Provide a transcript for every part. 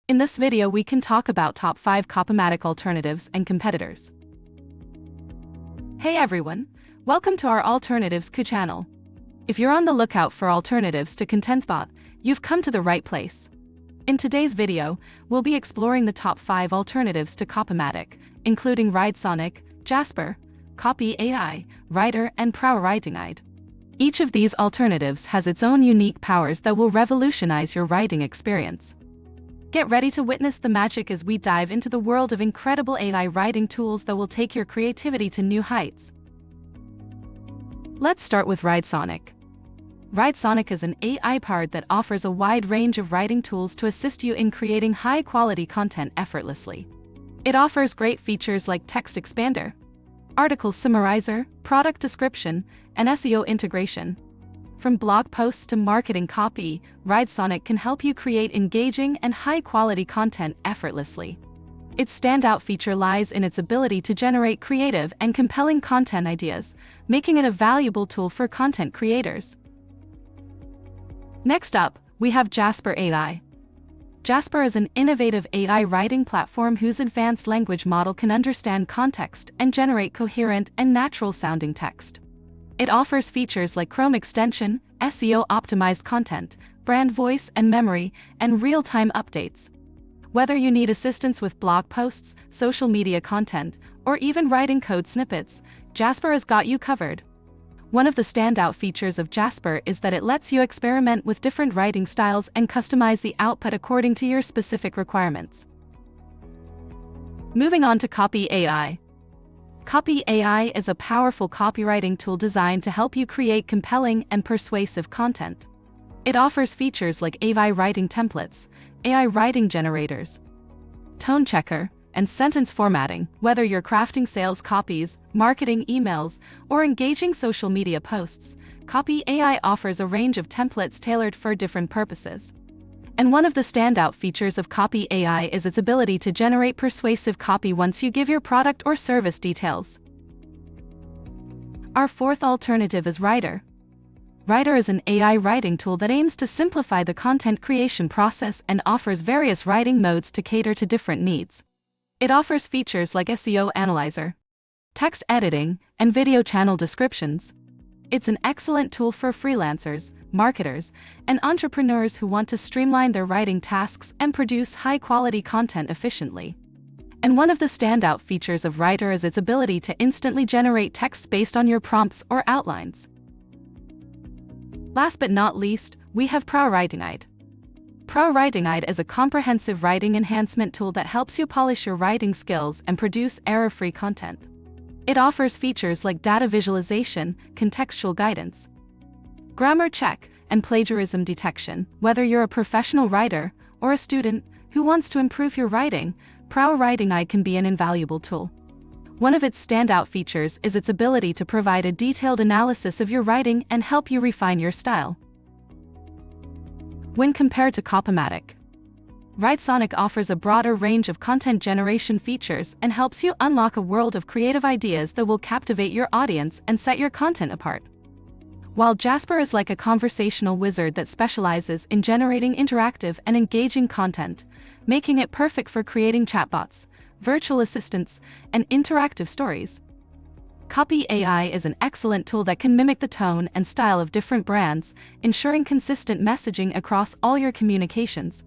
In this video we can talk about top 5 Copymatic alternatives and competitors. Hey everyone, welcome to our Alternatives channel. If you're on the lookout for alternatives to ContentBot, you've come to the right place. In today's video, we'll be exploring the top 5 alternatives to Copymatic, including Writersonic, Jasper, Copymatic, Rytr, and ProWritingAid. Each of these alternatives has its own unique powers that will revolutionize your writing experience. Get ready to witness the magic as we dive into the world of incredible AI writing tools that will take your creativity to new heights. Let's start with Writersonic. Writersonic is an AI-powered that offers a wide range of writing tools to assist you in creating high-quality content effortlessly. It offers great features like text expander, article summarizer, product description, and SEO integration. From blog posts to marketing copy, Writersonic can help you create engaging and high-quality content effortlessly. Its standout feature lies in its ability to generate creative and compelling content ideas, making it a valuable tool for content creators. Next up, we have Jasper AI. Jasper is an innovative AI writing platform whose advanced language model can understand context and generate coherent and natural-sounding text. It offers features like Chrome extension, SEO-optimized content, brand voice and memory, and real-time updates. Whether you need assistance with blog posts, social media content, or even writing code snippets, Jasper has got you covered. One of the standout features of Jasper is that it lets you experiment with different writing styles and customize the output according to your specific requirements. Moving on to Copymatic. Copymatic is a powerful copywriting tool designed to help you create compelling and persuasive content. It offers features like AI writing templates, AI writing generators, tone checker, and sentence formatting. Whether you're crafting sales copies, marketing emails, or engaging social media posts, Copymatic offers a range of templates tailored for different purposes. And one of the standout features of Copymatic is its ability to generate persuasive copy once you give your product or service details. Our fourth alternative is Rytr. Rytr is an AI writing tool that aims to simplify the content creation process and offers various writing modes to cater to different needs. It offers features like SEO analyzer, text editing, and video channel descriptions. It's an excellent tool for freelancers, marketers, and entrepreneurs who want to streamline their writing tasks and produce high-quality content efficiently. And one of the standout features of Rytr is its ability to instantly generate text based on your prompts or outlines. Last but not least, we have ProWritingAid. ProWritingAid is a comprehensive writing enhancement tool that helps you polish your writing skills and produce error-free content. It offers features like data visualization, contextual guidance, grammar check, and plagiarism detection. Whether you're a professional writer or a student who wants to improve your writing, ProWritingAid can be an invaluable tool. One of its standout features is its ability to provide a detailed analysis of your writing and help you refine your style. When compared to Copymatic, Writersonic offers a broader range of content generation features and helps you unlock a world of creative ideas that will captivate your audience and set your content apart. While Jasper is like a conversational wizard that specializes in generating interactive and engaging content, making it perfect for creating chatbots, virtual assistants, and interactive stories. Copymatic is an excellent tool that can mimic the tone and style of different brands, ensuring consistent messaging across all your communications.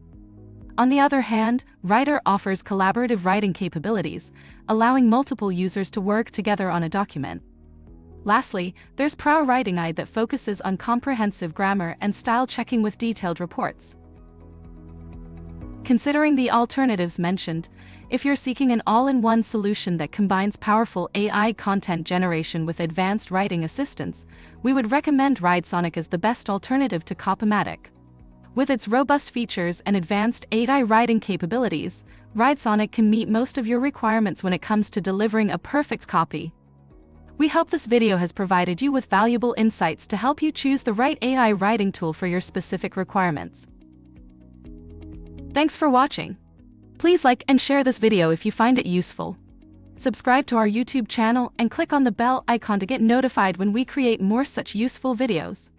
On the other hand, Rytr offers collaborative writing capabilities, allowing multiple users to work together on a document. Lastly, there's ProWritingAid that focuses on comprehensive grammar and style checking with detailed reports. Considering the alternatives mentioned, if you're seeking an all-in-one solution that combines powerful AI content generation with advanced writing assistance, we would recommend Writersonic as the best alternative to Copymatic. With its robust features and advanced AI writing capabilities, Writersonic can meet most of your requirements when it comes to delivering a perfect copy. We hope this video has provided you with valuable insights to help you choose the right AI writing tool for your specific requirements. Thanks for watching. Please like and share this video if you find it useful. Subscribe to our YouTube channel and click on the bell icon to get notified when we create more such useful videos.